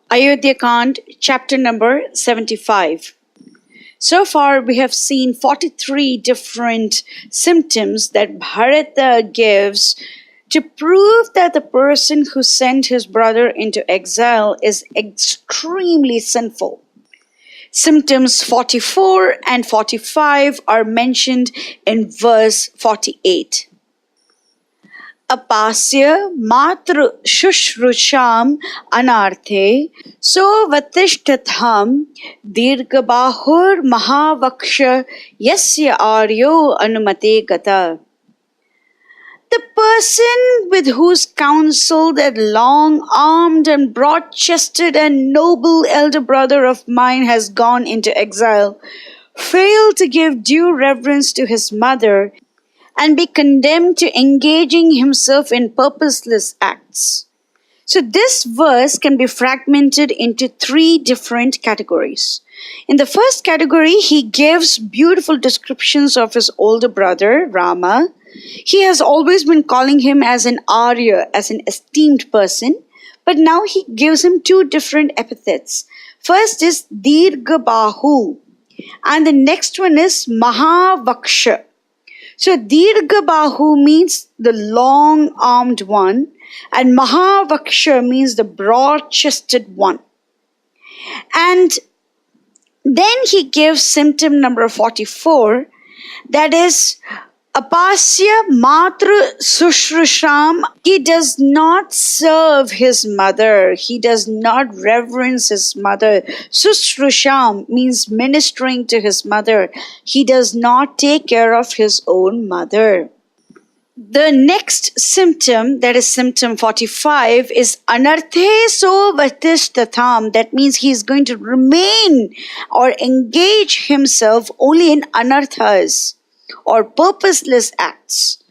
Ayodhya Kand, chapter number 75. So far, we have seen 43 different symptoms that Bharatha gives to prove that the person who sent his brother into exile is extremely sinful. Symptoms 44 and 45 are mentioned in verse 48. Apasya matru shushrusham anarthe so vatishtatham dirgabahur mahavaksha yasya aryo anumate gata. The person with whose counsel that long-armed and broad-chested and noble elder brother of mine has gone into exile failed to give due reverence to his mother and be condemned to engaging himself in purposeless acts. So this verse can be fragmented into three different categories. In the first category, he gives beautiful descriptions of his older brother, Rama. He has always been calling him as an Arya, as an esteemed person, but now he gives him two different epithets. First is Dirghabahu, and the next one is Mahavaksha. So Dirghabahu means the long-armed one, and Mahavaksha means the broad-chested one. And then he gives symptom number 44, that is Apasya Matru Sushrusham. He does not serve his mother. He does not reverence his mother. Sushrusham means ministering to his mother. He does not take care of his own mother. The next symptom, that is symptom 45, is anarthe so vatishtatham. That means he is going to remain or engage himself only in anarthas or purposeless acts.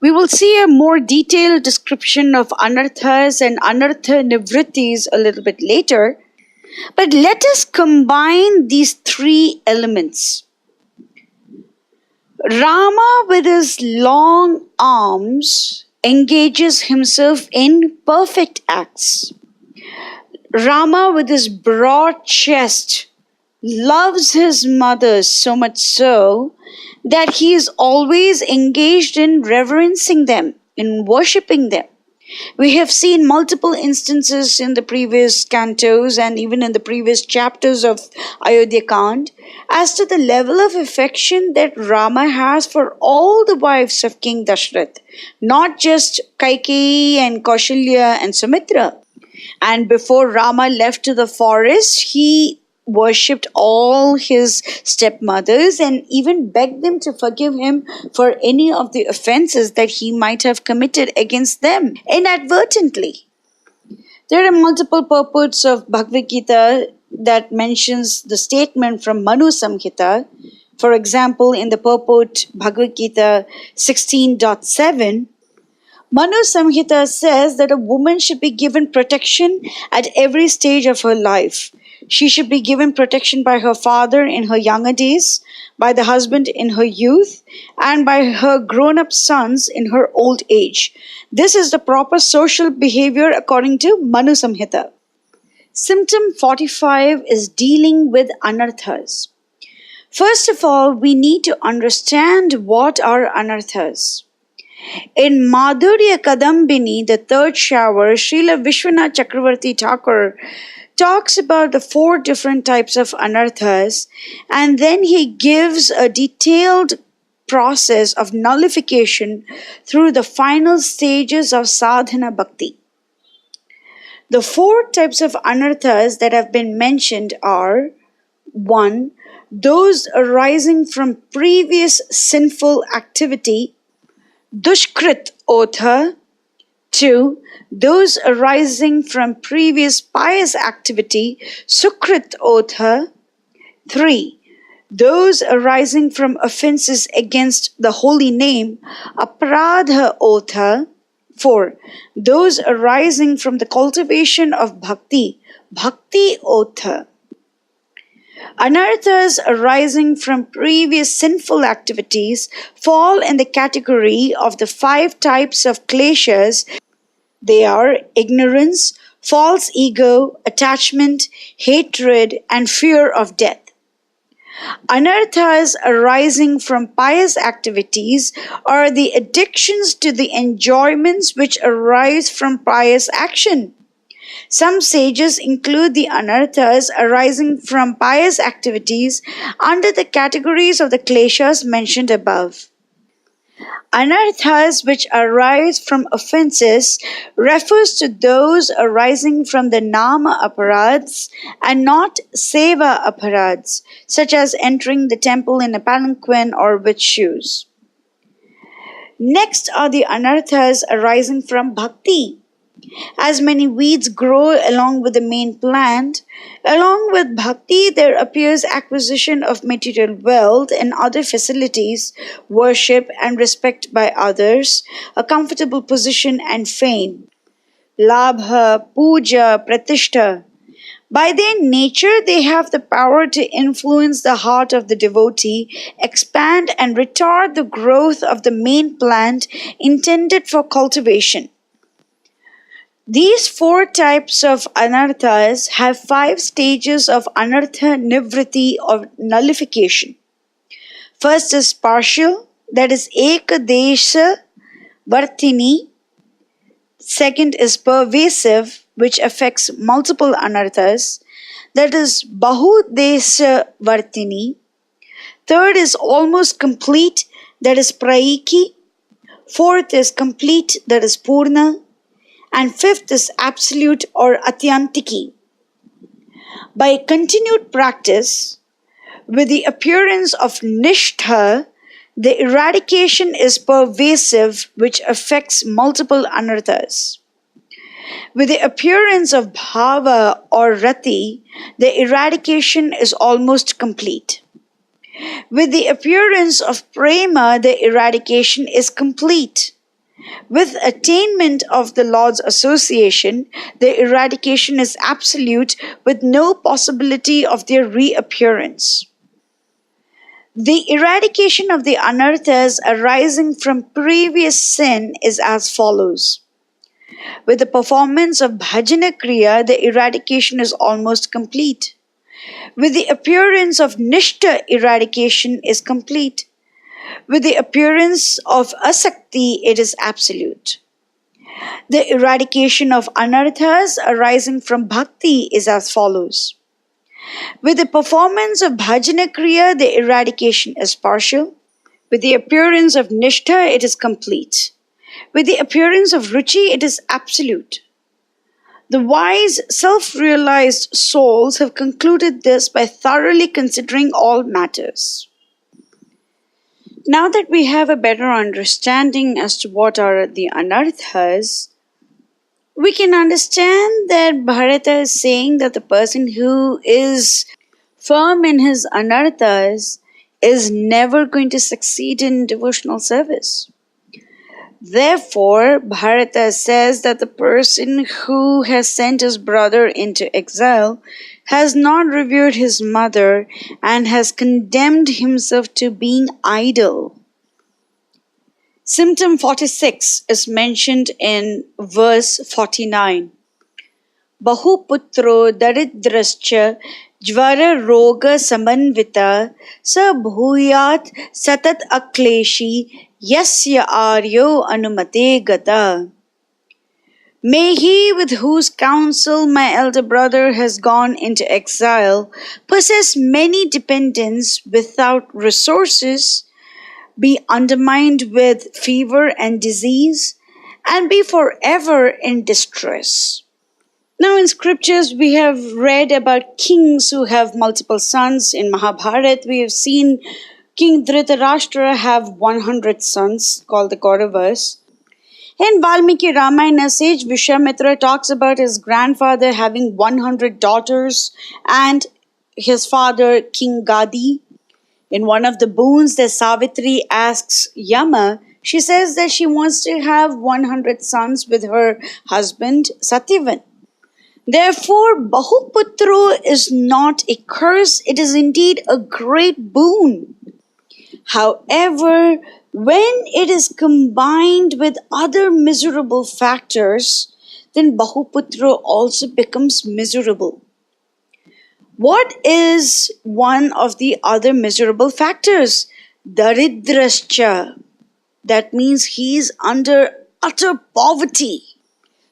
We will see a more detailed description of anarthas and anartha nivrittis a little bit later. But let us combine these three elements. Rama, with his long arms, engages himself in perfect acts. Rama, with his broad chest, loves his mother so much so that he is always engaged in reverencing them, in worshipping them. We have seen multiple instances in the previous cantos and even in the previous chapters of Ayodhya Kand as to the level of affection that Rama has for all the wives of King Dashrath, not just Kaikeyi and Kaushalya and Sumitra. And before Rama left to the forest, he worshipped all his stepmothers and even begged them to forgive him for any of the offenses that he might have committed against them inadvertently. There are multiple purports of Bhagavad Gita that mentions the statement from Manu Samhita. For example, in the purport Bhagavad Gita 16.7, Manu Samhita says that a woman should be given protection at every stage of her life. She should be given protection by her father in her younger days, by the husband in her youth, and by her grown-up sons in her old age. This is the proper social behavior according to Manu Samhita. Symptom 45 is dealing with anarthas. First of all, we need to understand what are anarthas. In Madhurya Kadambini, the third shower, Srila Vishwanath Chakravarti Thakur talks about the four different types of anarthas, and then he gives a detailed process of nullification through the final stages of sadhana bhakti. The four types of anarthas that have been mentioned are 1. Those arising from previous sinful activity, dushkrit otha. 2. Those arising from previous pious activity, sukrit otha. 3. Those arising from offenses against the holy name, aparadha otha. 4. Those arising from the cultivation of bhakti, bhakti otha. Anarthas arising from previous sinful activities fall in the category of the 5 types of kleshas. They are ignorance, false ego, attachment, hatred, and fear of death. Anarthas arising from pious activities are the addictions to the enjoyments which arise from pious action. Some sages include the anarthas arising from pious activities under the categories of the kleshas mentioned above. Anarthas which arise from offences refers to those arising from the nama aparads and not seva aparads, such as entering the temple in a palanquin or with shoes. Next are the anarthas arising from bhakti. As many weeds grow along with the main plant, along with bhakti there appears acquisition of material wealth and other facilities, worship and respect by others, a comfortable position and fame, labha, puja, pratishtha. By their nature, they have the power to influence the heart of the devotee, expand and retard the growth of the main plant intended for cultivation. These four types of anarthas have 5 stages of anartha nivritti or nullification. First is partial, that is ekadesha vartini. Second is pervasive, which affects multiple anarthas, that is bahudesha vartini. Third is almost complete, that is praiki. Fourth is complete, that is purna. And fifth is absolute or atyantiki. By continued practice, with the appearance of nishtha, the eradication is pervasive, which affects multiple anarthas. With the appearance of bhava or rati, the eradication is almost complete. With the appearance of prema, the eradication is complete. With attainment of the Lord's association, the eradication is absolute with no possibility of their reappearance. The eradication of the anarthas arising from previous sin is as follows. With the performance of bhajana kriya, the eradication is almost complete. With the appearance of nishtha, eradication is complete. With the appearance of asakti, it is absolute. The eradication of anarthas arising from bhakti is as follows. With the performance of bhajana kriya, the eradication is partial. With the appearance of nishtha, it is complete. With the appearance of ruchi, it is absolute. The wise, self-realized souls have concluded this by thoroughly considering all matters. Now that we have a better understanding as to what are the anarthas, we can understand that Bharata is saying that the person who is firm in his anarthas is never going to succeed in devotional service. Therefore, Bharata says that the person who has sent his brother into exile has not revered his mother and has condemned himself to being idle. Symptom 46 is mentioned in verse 49. Bahuputro daridrascha jvara roga samanvita sa bhuyat satat akleshi yasya aryo anumate gata. May he with whose counsel my elder brother has gone into exile possess many dependents without resources, be undermined with fever and disease, and be forever in distress. Now in scriptures we have read about kings who have multiple sons. In Mahabharata we have seen King Dhritarashtra have 100 sons called the Kauravas. In Valmiki Ramayana, sage Vishwamitra talks about his grandfather having 100 daughters and his father King Gadi. In one of the boons that Savitri asks Yama, she says that she wants to have 100 sons with her husband Satyavan. Therefore, Bahuputro is not a curse, it is indeed a great boon. However, when it is combined with other miserable factors, then Bahuputra also becomes miserable. What is one of the other miserable factors? Daridrascha. That means he is under utter poverty,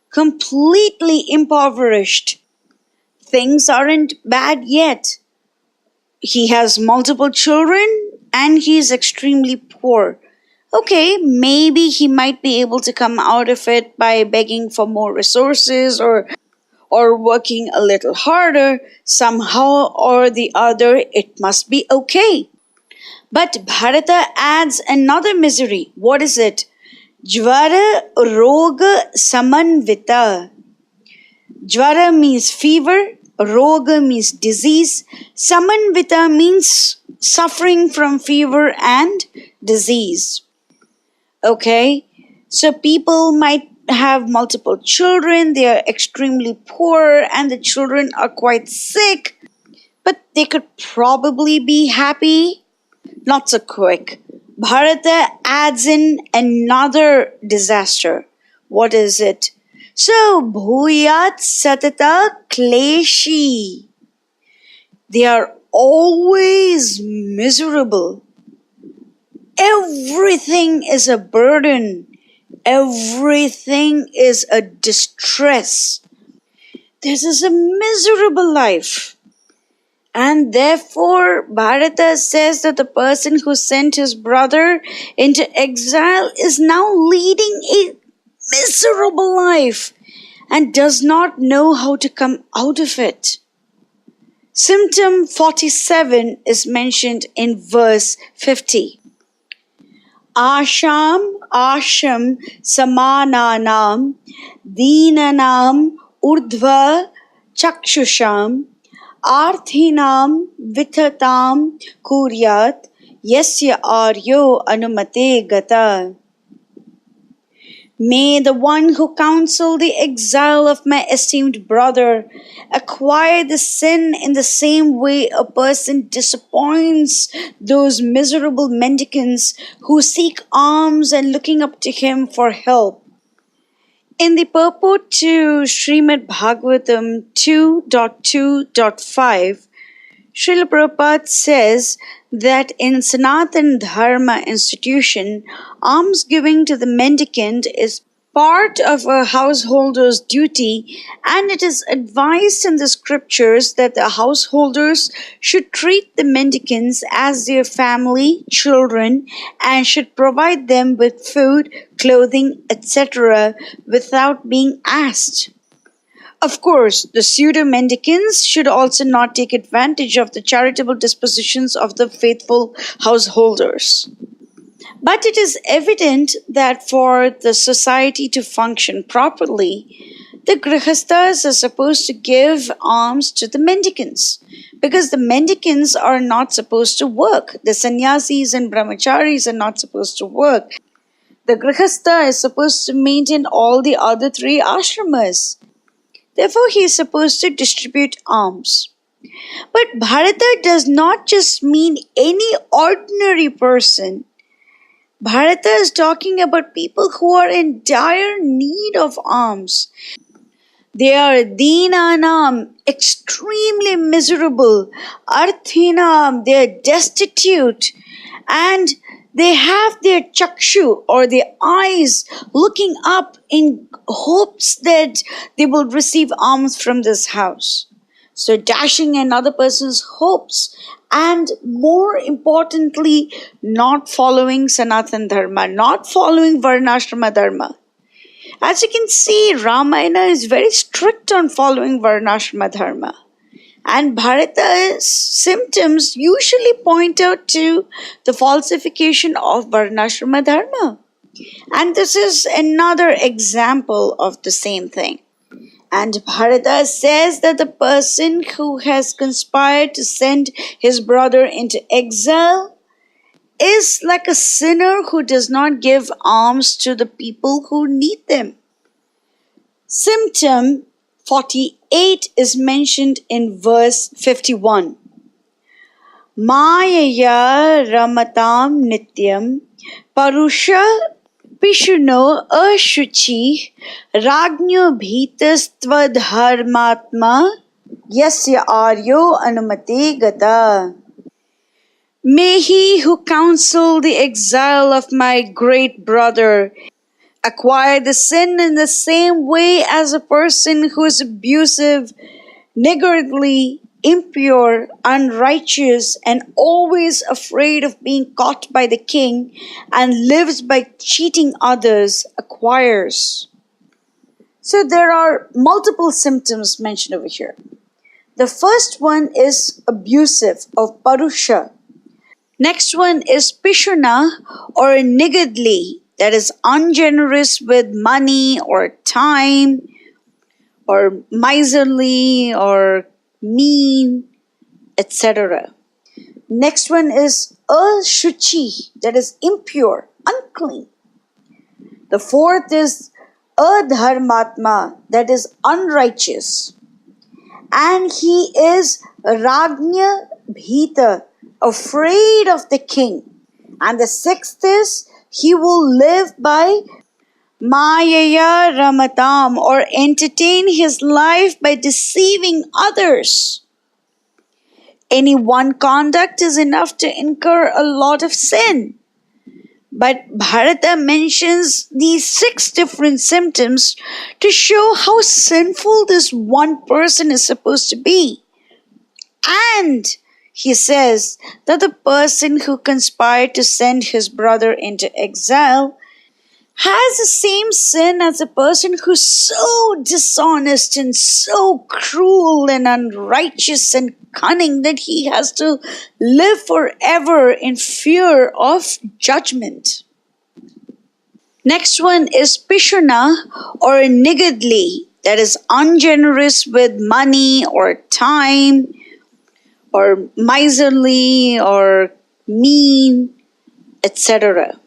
completely impoverished. Things aren't bad yet. He has multiple children and he is extremely poor. Okay, maybe he might be able to come out of it by begging for more resources or working a little harder. Somehow or the other, it must be okay. But Bharata adds another misery. What is it? Jvara Roga Samanvita. Jvara means fever, Roga means disease, Samanvita means suffering from fever and disease. Okay, so people might have multiple children, they are extremely poor, and the children are quite sick, but they could probably be happy. Not so quick. Bharata adds in another disaster. What is it? So, bhuyat satata kleshi. They are always miserable. Everything is a burden. Everything is a distress. This is a miserable life. And therefore, Bharata says that the person who sent his brother into exile is now leading a miserable life and does not know how to come out of it. Symptom 47 is mentioned in verse 50. Asham asham samananam deenanam urdhva chakshusham Arthinam vithatam kuryat yasya aryo anumate gata. May the one who counsel the exile of my esteemed brother acquire the sin in the same way a person disappoints those miserable mendicants who seek alms and looking up to him for help. In the purport to Srimad Bhagavatam 2.2.5, Srila Prabhupada says that in Sanatana Dharma institution, alms giving to the mendicant is part of a householder's duty, and it is advised in the scriptures that the householders should treat the mendicants as their family, children, and should provide them with food, clothing, etc. without being asked. Of course, the pseudo-mendicants should also not take advantage of the charitable dispositions of the faithful householders. But it is evident that for the society to function properly, the grihasthas are supposed to give alms to the mendicants, because the mendicants are not supposed to work. The sannyasis and brahmacharis are not supposed to work. The grihastha is supposed to maintain all the other three ashramas. Therefore, he is supposed to distribute alms. But Bharata does not just mean any ordinary person. Bharata is talking about people who are in dire need of alms. They are deenanam, extremely miserable. Arthinam, they are destitute. And they have their chakshu or their eyes looking up in hopes that they will receive alms from this house. So dashing another person's hopes, and more importantly, not following Sanatana Dharma, not following Varnashrama Dharma. As you can see, Ramayana is very strict on following Varnashrama Dharma. And Bharata's symptoms usually point out to the falsification of Varnashrama Dharma. And this is another example of the same thing. And Bharata says that the person who has conspired to send his brother into exile is like a sinner who does not give alms to the people who need them. Symptom 48 is mentioned in verse 51. Mayaya ramatam nityam parusha Pishuno ashuchi ragnyo bhitastvadharmatma yasya aryo anumate gata. May he who counseled the exile of my great brother acquire the sin in the same way as a person who is abusive, niggardly, impure, unrighteous, and always afraid of being caught by the king and lives by cheating others acquires. So there are multiple symptoms mentioned over here. The first one is abusive or parusha. Next one is pishuna or niggardly, that is ungenerous with money or time, or miserly or mean, etc. Next one is ashuchi, that is impure, unclean. The fourth is adharmatma, that is unrighteous. And he is ragnya bhita, afraid of the king. And the sixth is he will live by Mayaya Ramatam, or entertain his life by deceiving others. Any one conduct is enough to incur a lot of sin. But Bharata mentions these 6 different symptoms to show how sinful this one person is supposed to be. And he says that the person who conspired to send his brother into exile has the same sin as a person who's so dishonest and so cruel and unrighteous and cunning that he has to live forever in fear of judgment. Next one is pishuna or niggardly, that is ungenerous with money or time, or miserly or mean, etc.